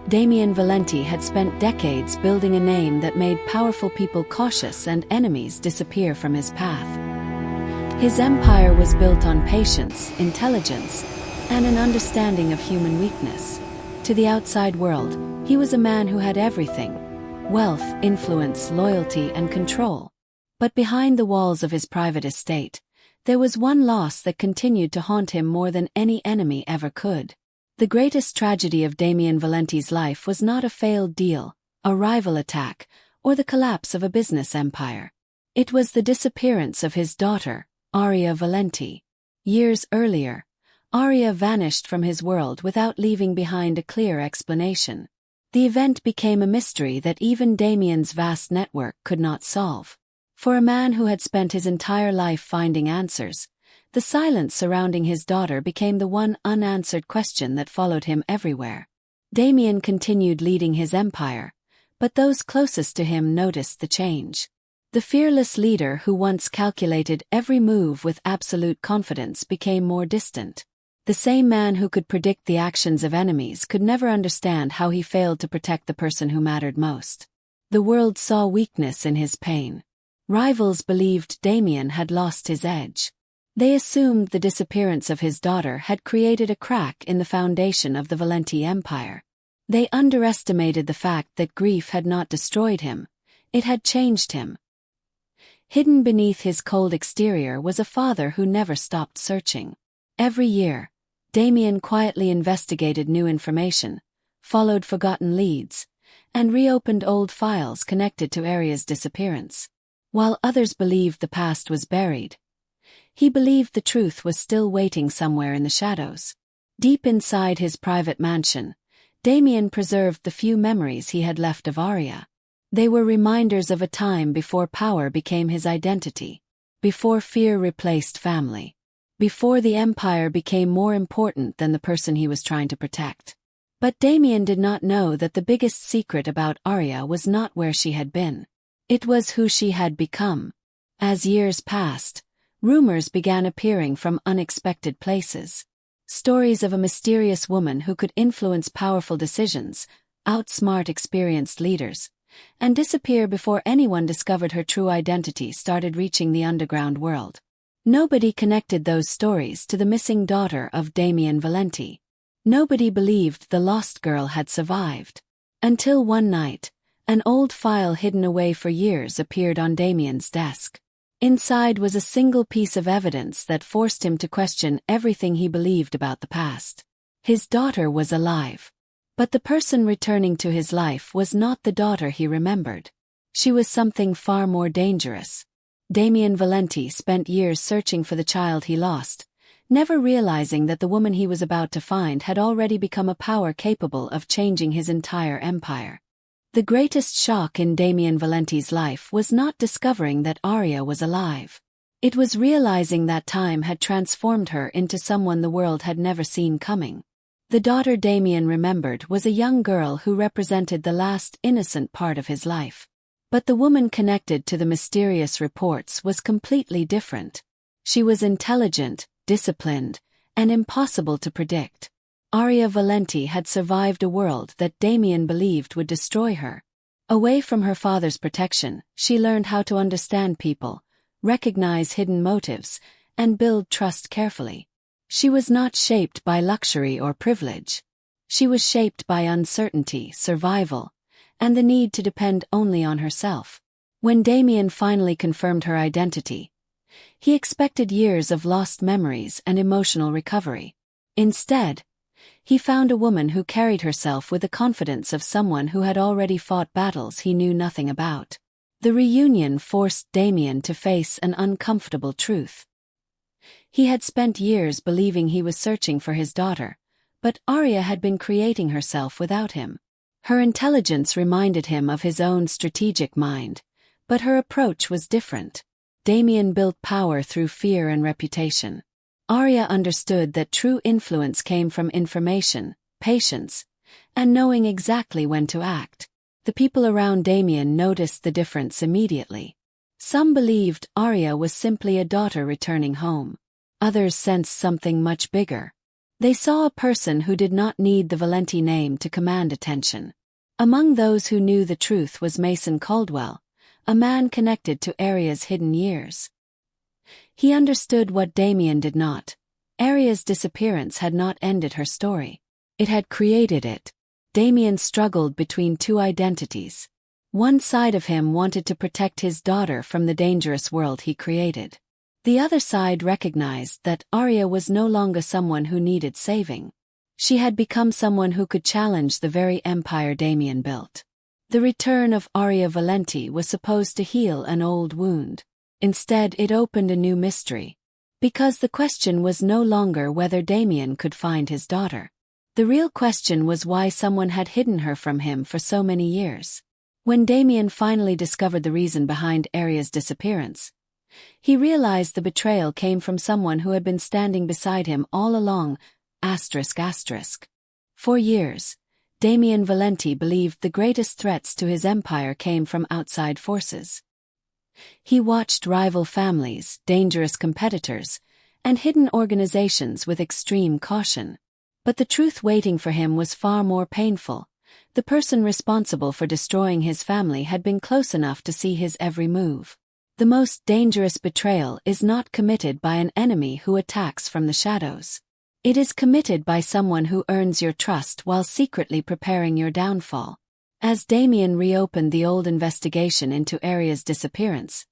Damian Valenti had spent decades building a name that made powerful people cautious and enemies disappear from his path. His empire was built on patience, intelligence, and an understanding of human weakness. To the outside world, he was a man who had everything: wealth, influence, loyalty, and control. But behind the walls of his private estate, there was one loss that continued to haunt him more than any enemy ever could. The greatest tragedy of Damian Valenti's life was not a failed deal, a rival attack, or the collapse of a business empire. It was the disappearance of his daughter, Aria Valenti. Years earlier, Aria vanished from his world without leaving behind a clear explanation. The event became a mystery that even Damian's vast network could not solve. For a man who had spent his entire life finding answers, the silence surrounding his daughter became the one unanswered question that followed him everywhere. Damian continued leading his empire, but those closest to him noticed the change. The fearless leader who once calculated every move with absolute confidence became more distant. The same man who could predict the actions of enemies could never understand how he failed to protect the person who mattered most. The world saw weakness in his pain. Rivals believed Damian had lost his edge. They assumed the disappearance of his daughter had created a crack in the foundation of the Valenti empire. They underestimated the fact that grief had not destroyed him, it had changed him. Hidden beneath his cold exterior was a father who never stopped searching. Every year, Damian quietly investigated new information, followed forgotten leads, and reopened old files connected to Aria's disappearance. While others believed the past was buried, he believed the truth was still waiting somewhere in the shadows. Deep inside his private mansion, Damian preserved the few memories he had left of Aria. They were reminders of a time before power became his identity, before fear replaced family, before the empire became more important than the person he was trying to protect. But Damian did not know that the biggest secret about Aria was not where she had been. It was who she had become. As years passed, rumors began appearing from unexpected places. Stories of a mysterious woman who could influence powerful decisions, outsmart experienced leaders, and disappear before anyone discovered her true identity started reaching the underground world. Nobody connected those stories to the missing daughter of Damian Valenti. Nobody believed the lost girl had survived. Until one night, an old file hidden away for years appeared on Damian's desk. Inside was a single piece of evidence that forced him to question everything he believed about the past. His daughter was alive. But the person returning to his life was not the daughter he remembered. She was something far more dangerous. Damian Valenti spent years searching for the child he lost, never realizing that the woman he was about to find had already become a power capable of changing his entire empire. The greatest shock in Damian Valenti's life was not discovering that Aria was alive. It was realizing that time had transformed her into someone the world had never seen coming. The daughter Damian remembered was a young girl who represented the last innocent part of his life. But the woman connected to the mysterious reports was completely different. She was intelligent, disciplined, and impossible to predict. Aria Valenti had survived a world that Damian believed would destroy her. Away from her father's protection, she learned how to understand people, recognize hidden motives, and build trust carefully. She was not shaped by luxury or privilege. She was shaped by uncertainty, survival, and the need to depend only on herself. When Damian finally confirmed her identity, he expected years of lost memories and emotional recovery. Instead, he found a woman who carried herself with the confidence of someone who had already fought battles he knew nothing about. The reunion forced Damian to face an uncomfortable truth. He had spent years believing he was searching for his daughter, but Aria had been creating herself without him. Her intelligence reminded him of his own strategic mind, but her approach was different. Damian built power through fear and reputation. Aria understood that true influence came from information, patience, and knowing exactly when to act. The people around Damian noticed the difference immediately. Some believed Aria was simply a daughter returning home. Others sensed something much bigger. They saw a person who did not need the Valenti name to command attention. Among those who knew the truth was Mason Caldwell, a man connected to Aria's hidden years. He understood what Damian did not. Aria's disappearance had not ended her story. It had created it. Damian struggled between two identities. One side of him wanted to protect his daughter from the dangerous world he created. The other side recognized that Aria was no longer someone who needed saving. She had become someone who could challenge the very empire Damian built. The return of Aria Valenti was supposed to heal an old wound. Instead, it opened a new mystery. Because the question was no longer whether Damian could find his daughter. The real question was why someone had hidden her from him for so many years. When Damian finally discovered the reason behind Aria's disappearance, he realized the betrayal came from someone who had been standing beside him all along. For years, Damian Valenti believed the greatest threats to his empire came from outside forces. He watched rival families, dangerous competitors, and hidden organizations with extreme caution. But the truth waiting for him was far more painful. The person responsible for destroying his family had been close enough to see his every move. The most dangerous betrayal is not committed by an enemy who attacks from the shadows. It is committed by someone who earns your trust while secretly preparing your downfall. As Damian reopened the old investigation into Aria's disappearance,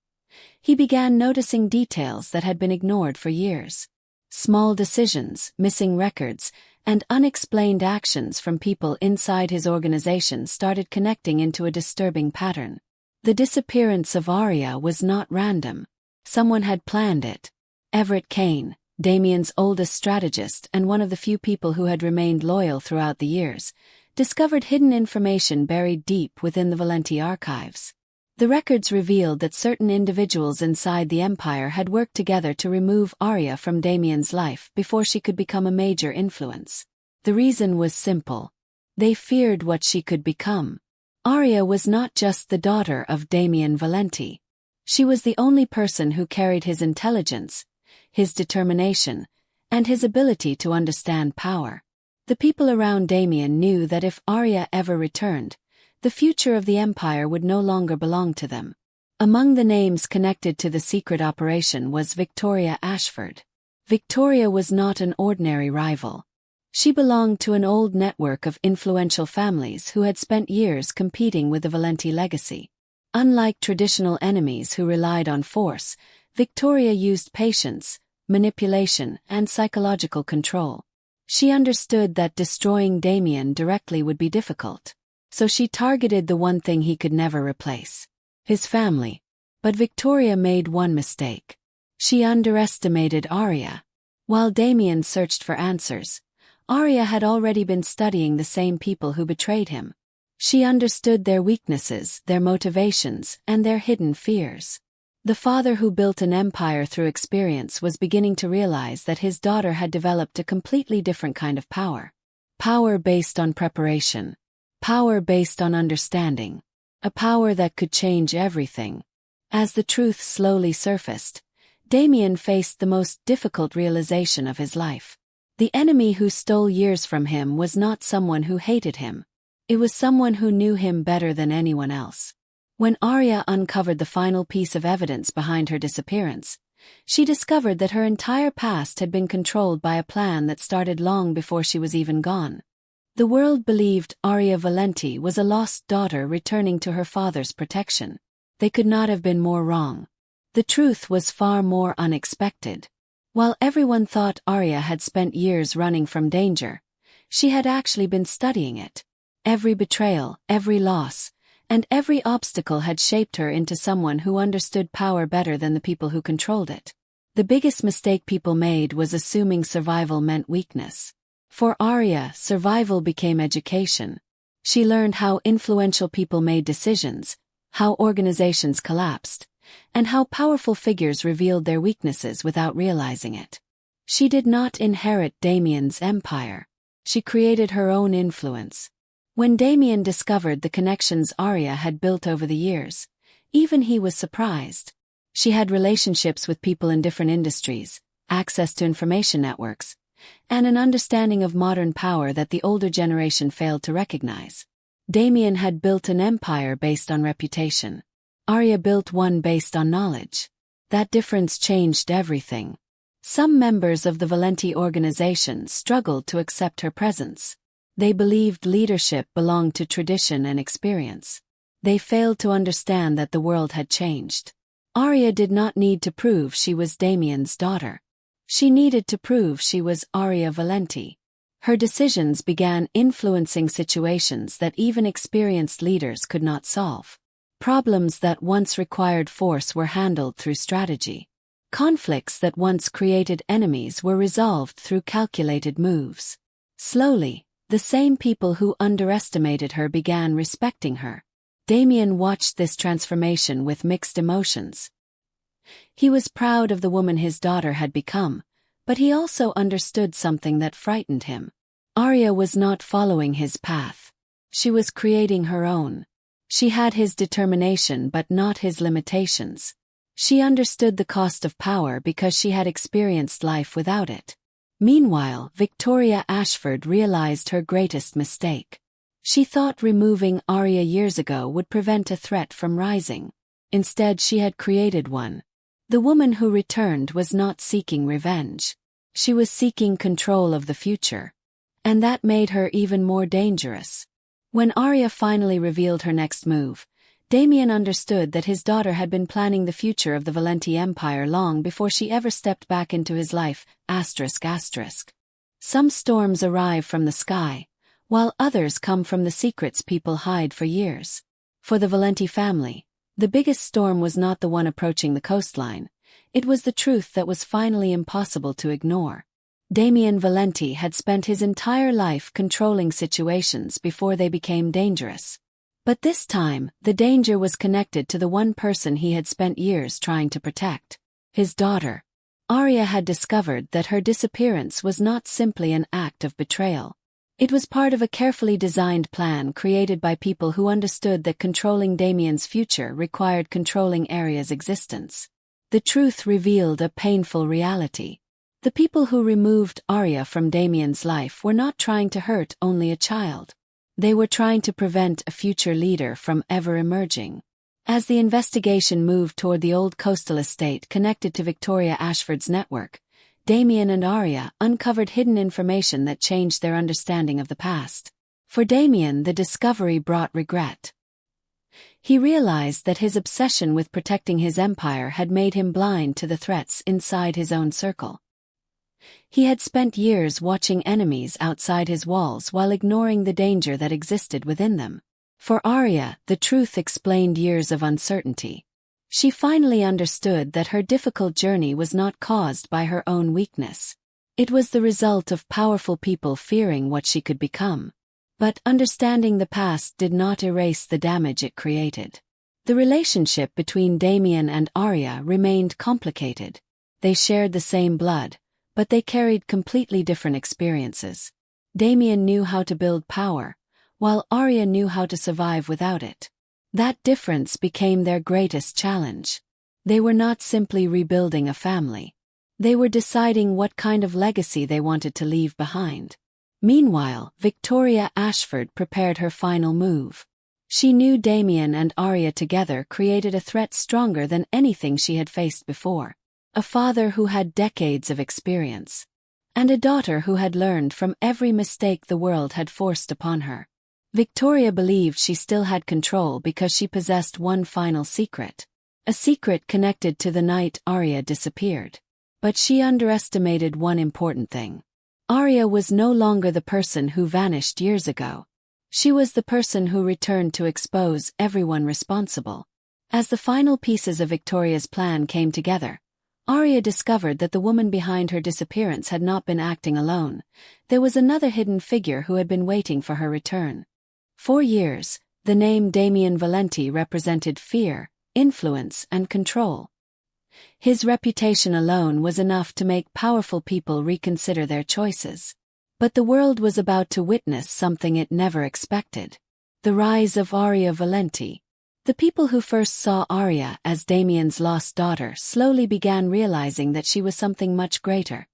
he began noticing details that had been ignored for years. Small decisions, missing records, and unexplained actions from people inside his organization started connecting into a disturbing pattern. The disappearance of Aria was not random. Someone had planned it. Everett Kane, Damian's oldest strategist and one of the few people who had remained loyal throughout the years, discovered hidden information buried deep within the Valenti archives. The records revealed that certain individuals inside the empire had worked together to remove Aria from Damian's life before she could become a major influence. The reason was simple. They feared what she could become. Aria was not just the daughter of Damian Valenti. She was the only person who carried his intelligence, his determination, and his ability to understand power. The people around Damian knew that if Aria ever returned, the future of the empire would no longer belong to them. Among the names connected to the secret operation was Victoria Ashford. Victoria was not an ordinary rival. She belonged to an old network of influential families who had spent years competing with the Valenti legacy. Unlike traditional enemies who relied on force, Victoria used patience, manipulation, and psychological control. She understood that destroying Damian directly would be difficult. So she targeted the one thing he could never replace: his family. But Victoria made one mistake. She underestimated Aria. While Damian searched for answers, Aria had already been studying the same people who betrayed him. She understood their weaknesses, their motivations, and their hidden fears. The father who built an empire through experience was beginning to realize that his daughter had developed a completely different kind of power. Power based on preparation. Power based on understanding. A power that could change everything. As the truth slowly surfaced, Damian faced the most difficult realization of his life. The enemy who stole years from him was not someone who hated him. It was someone who knew him better than anyone else. When Aria uncovered the final piece of evidence behind her disappearance, she discovered that her entire past had been controlled by a plan that started long before she was even gone. The world believed Aria Valenti was a lost daughter returning to her father's protection. They could not have been more wrong. The truth was far more unexpected. While everyone thought Aria had spent years running from danger, she had actually been studying it. Every betrayal, every loss, and every obstacle had shaped her into someone who understood power better than the people who controlled it. The biggest mistake people made was assuming survival meant weakness. For Aria, survival became education. She learned how influential people made decisions, how organizations collapsed, and how powerful figures revealed their weaknesses without realizing it. She did not inherit Damian's empire. She created her own influence. When Damian discovered the connections Aria had built over the years, even he was surprised. She had relationships with people in different industries, access to information networks, and an understanding of modern power that the older generation failed to recognize. Damian had built an empire based on reputation. Aria built one based on knowledge. That difference changed everything. Some members of the Valenti organization struggled to accept her presence. They believed leadership belonged to tradition and experience. They failed to understand that the world had changed. Aria did not need to prove she was Damian's daughter. She needed to prove she was Aria Valenti. Her decisions began influencing situations that even experienced leaders could not solve. Problems that once required force were handled through strategy. Conflicts that once created enemies were resolved through calculated moves. Slowly, the same people who underestimated her began respecting her. Damian watched this transformation with mixed emotions. He was proud of the woman his daughter had become, but he also understood something that frightened him. Aria was not following his path. She was creating her own. She had his determination but not his limitations. She understood the cost of power because she had experienced life without it. Meanwhile, Victoria Ashford realized her greatest mistake. She thought removing Aria years ago would prevent a threat from rising. Instead, she had created one. The woman who returned was not seeking revenge. She was seeking control of the future. And that made her even more dangerous. When Aria finally revealed her next move, Damian understood that his daughter had been planning the future of the Valenti Empire long before she ever stepped back into his life. Some storms arrive from the sky, while others come from the secrets people hide for years. For the Valenti family, the biggest storm was not the one approaching the coastline. It was the truth that was finally impossible to ignore. Damian Valenti had spent his entire life controlling situations before they became dangerous. But this time, the danger was connected to the one person he had spent years trying to protect: his daughter. Aria had discovered that her disappearance was not simply an act of betrayal. It was part of a carefully designed plan created by people who understood that controlling Damian's future required controlling Aria's existence. The truth revealed a painful reality. The people who removed Aria from Damian's life were not trying to hurt only a child. They were trying to prevent a future leader from ever emerging. As the investigation moved toward the old coastal estate connected to Victoria Ashford's network, Damian and Aria uncovered hidden information that changed their understanding of the past. For Damian, the discovery brought regret. He realized that his obsession with protecting his empire had made him blind to the threats inside his own circle. He had spent years watching enemies outside his walls while ignoring the danger that existed within them. For Aria, the truth explained years of uncertainty. She finally understood that her difficult journey was not caused by her own weakness. It was the result of powerful people fearing what she could become. But understanding the past did not erase the damage it created. The relationship between Damian and Aria remained complicated. They shared the same blood, but they carried completely different experiences. Damian knew how to build power, while Aria knew how to survive without it. That difference became their greatest challenge. They were not simply rebuilding a family. They were deciding what kind of legacy they wanted to leave behind. Meanwhile, Victoria Ashford prepared her final move. She knew Damian and Aria together created a threat stronger than anything she had faced before. A father who had decades of experience. And a daughter who had learned from every mistake the world had forced upon her. Victoria believed she still had control because she possessed one final secret. A secret connected to the night Aria disappeared. But she underestimated one important thing. Aria was no longer the person who vanished years ago. She was the person who returned to expose everyone responsible. As the final pieces of Victoria's plan came together, Aria discovered that the woman behind her disappearance had not been acting alone. There was another hidden figure who had been waiting for her return. For years, the name Damian Valenti represented fear, influence, and control. His reputation alone was enough to make powerful people reconsider their choices. But the world was about to witness something it never expected. The rise of Aria Valenti. The people who first saw Aria as Damian's lost daughter slowly began realizing that she was something much greater.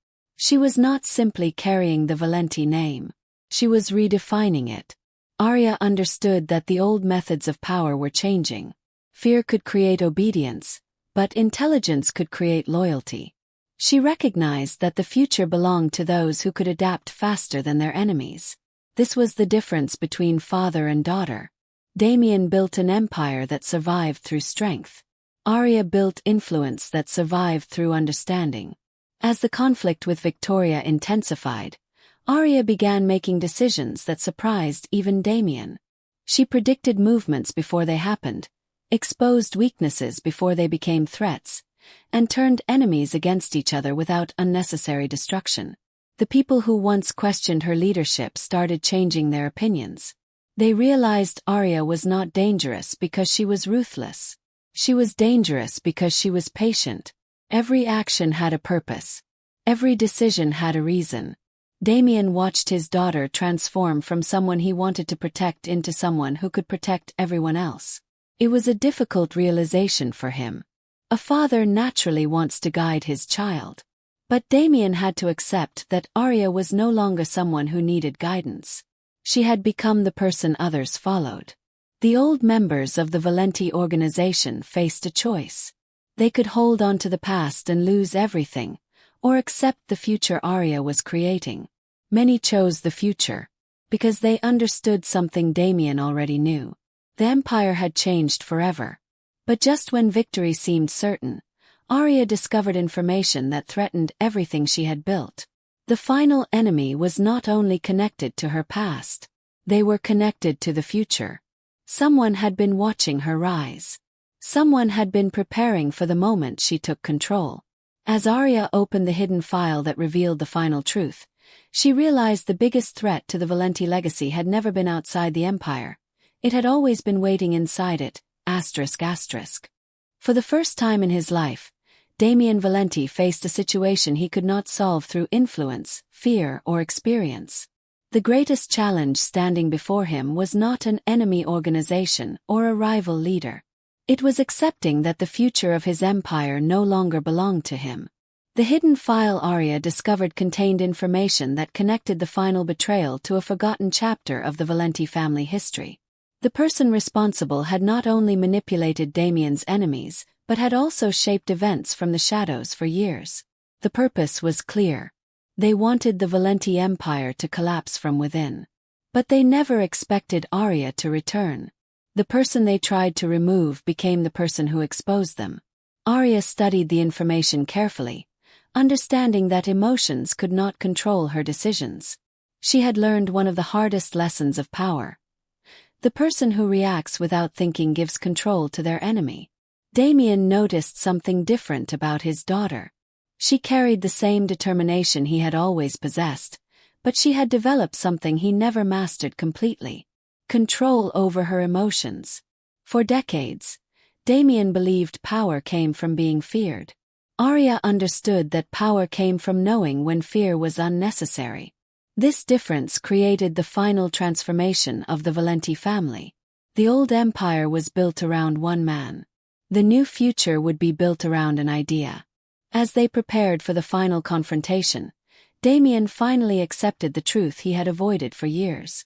She was not simply carrying the Valenti name. She was redefining it. Aria understood that the old methods of power were changing. Fear could create obedience, but intelligence could create loyalty. She recognized that the future belonged to those who could adapt faster than their enemies. This was the difference between father and daughter. Damian built an empire that survived through strength. Aria built influence that survived through understanding. As the conflict with Victoria intensified, Aria began making decisions that surprised even Damian. She predicted movements before they happened, exposed weaknesses before they became threats, and turned enemies against each other without unnecessary destruction. The people who once questioned her leadership started changing their opinions. They realized Aria was not dangerous because she was ruthless. She was dangerous because she was patient. Every action had a purpose. Every decision had a reason. Damian watched his daughter transform from someone he wanted to protect into someone who could protect everyone else. It was a difficult realization for him. A father naturally wants to guide his child. But Damian had to accept that Aria was no longer someone who needed guidance. She had become the person others followed. The old members of the Valenti organization faced a choice. They could hold on to the past and lose everything, or accept the future Aria was creating. Many chose the future, because they understood something Damian already knew. The empire had changed forever. But just when victory seemed certain, Aria discovered information that threatened everything she had built. The final enemy was not only connected to her past. They were connected to the future. Someone had been watching her rise. Someone had been preparing for the moment she took control. As Aria opened the hidden file that revealed the final truth, she realized the biggest threat to the Valenti legacy had never been outside the empire. It had always been waiting inside it. For the first time in his life, Damian Valenti faced a situation he could not solve through influence, fear, or experience. The greatest challenge standing before him was not an enemy organization or a rival leader. It was accepting that the future of his empire no longer belonged to him. The hidden file Aria discovered contained information that connected the final betrayal to a forgotten chapter of the Valenti family history. The person responsible had not only manipulated Damian's enemies, but had also shaped events from the shadows for years. The purpose was clear. They wanted the Valenti Empire to collapse from within. But they never expected Aria to return. The person they tried to remove became the person who exposed them. Aria studied the information carefully, understanding that emotions could not control her decisions. She had learned one of the hardest lessons of power. The person who reacts without thinking gives control to their enemy. Damian noticed something different about his daughter. She carried the same determination he had always possessed, but she had developed something he never mastered completely: control over her emotions. For decades, Damian believed power came from being feared. Aria understood that power came from knowing when fear was unnecessary. This difference created the final transformation of the Valenti family. The old empire was built around one man. The new future would be built around an idea. As they prepared for the final confrontation, Damian finally accepted the truth he had avoided for years.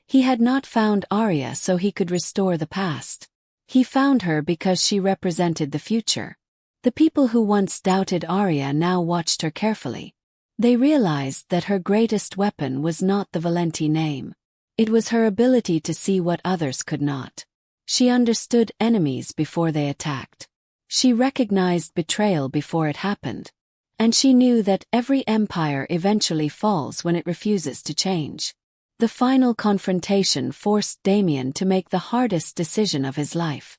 He had not found Aria so he could restore the past. He found her because she represented the future. The people who once doubted Aria now watched her carefully. They realized that her greatest weapon was not the Valenti name. It was her ability to see what others could not. She understood enemies before they attacked. She recognized betrayal before it happened. And she knew that every empire eventually falls when it refuses to change. The final confrontation forced Damian to make the hardest decision of his life.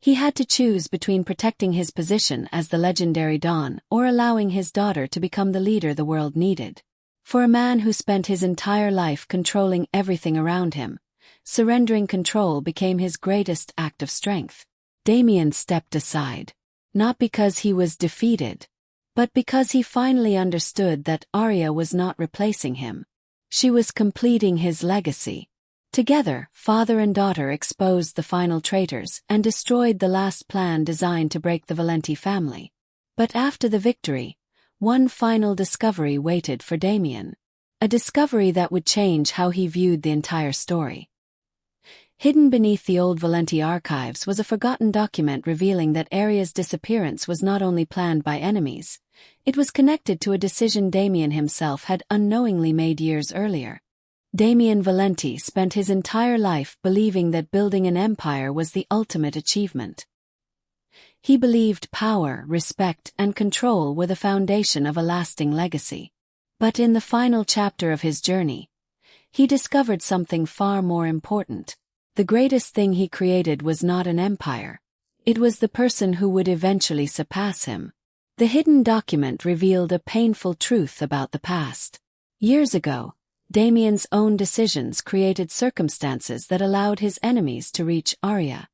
He had to choose between protecting his position as the legendary Don or allowing his daughter to become the leader the world needed. For a man who spent his entire life controlling everything around him, surrendering control became his greatest act of strength. Damian stepped aside, not because he was defeated, but because he finally understood that Aria was not replacing him. She was completing his legacy. Together, father and daughter exposed the final traitors and destroyed the last plan designed to break the Valenti family. But after the victory, one final discovery waited for Damian. A discovery that would change how he viewed the entire story. Hidden beneath the old Valenti archives was a forgotten document revealing that Aria's disappearance was not only planned by enemies, it was connected to a decision Damian himself had unknowingly made years earlier. Damian Valenti spent his entire life believing that building an empire was the ultimate achievement. He believed power, respect, and control were the foundation of a lasting legacy. But in the final chapter of his journey, he discovered something far more important. The greatest thing he created was not an empire. It was the person who would eventually surpass him. The hidden document revealed a painful truth about the past. Years ago, Damian's own decisions created circumstances that allowed his enemies to reach Aria.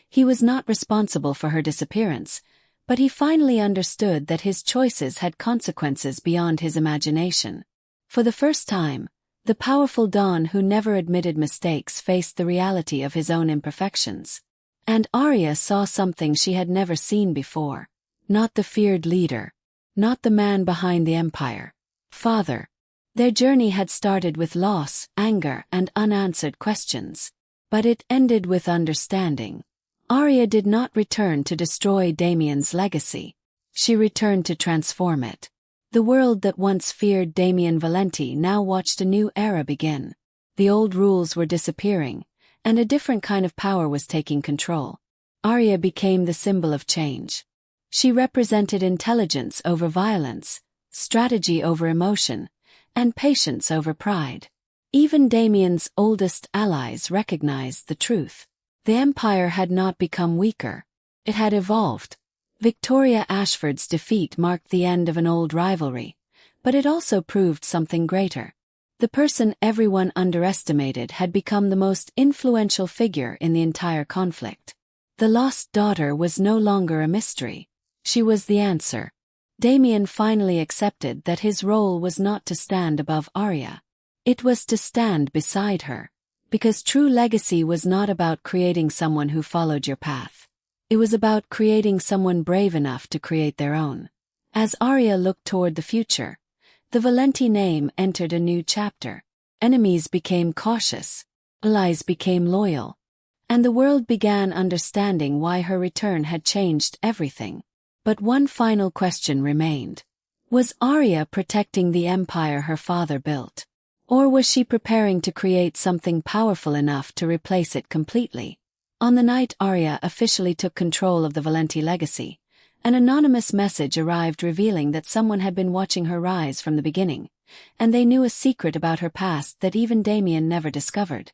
He was not responsible for her disappearance, but he finally understood that his choices had consequences beyond his imagination. For the first time, the powerful Don who never admitted mistakes faced the reality of his own imperfections. And Aria saw something she had never seen before. Not the feared leader. Not the man behind the empire. Father. Their journey had started with loss, anger, and unanswered questions. But it ended with understanding. Aria did not return to destroy Damian's legacy. She returned to transform it. The world that once feared Damian Valenti now watched a new era begin. The old rules were disappearing, and a different kind of power was taking control. Aria became the symbol of change. She represented intelligence over violence, strategy over emotion, and patience over pride. Even Damian's oldest allies recognized the truth. The empire had not become weaker. It had evolved. Victoria Ashford's defeat marked the end of an old rivalry, but it also proved something greater. The person everyone underestimated had become the most influential figure in the entire conflict. The lost daughter was no longer a mystery. She was the answer. Damian finally accepted that his role was not to stand above Aria. It was to stand beside her. Because true legacy was not about creating someone who followed your path. It was about creating someone brave enough to create their own. As Aria looked toward the future, the Valenti name entered a new chapter. Enemies became cautious, allies became loyal, and the world began understanding why her return had changed everything. But one final question remained. Was Aria protecting the empire her father built? Or was she preparing to create something powerful enough to replace it completely? On the night Aria officially took control of the Valenti legacy, an anonymous message arrived revealing that someone had been watching her rise from the beginning, and they knew a secret about her past that even Damian never discovered.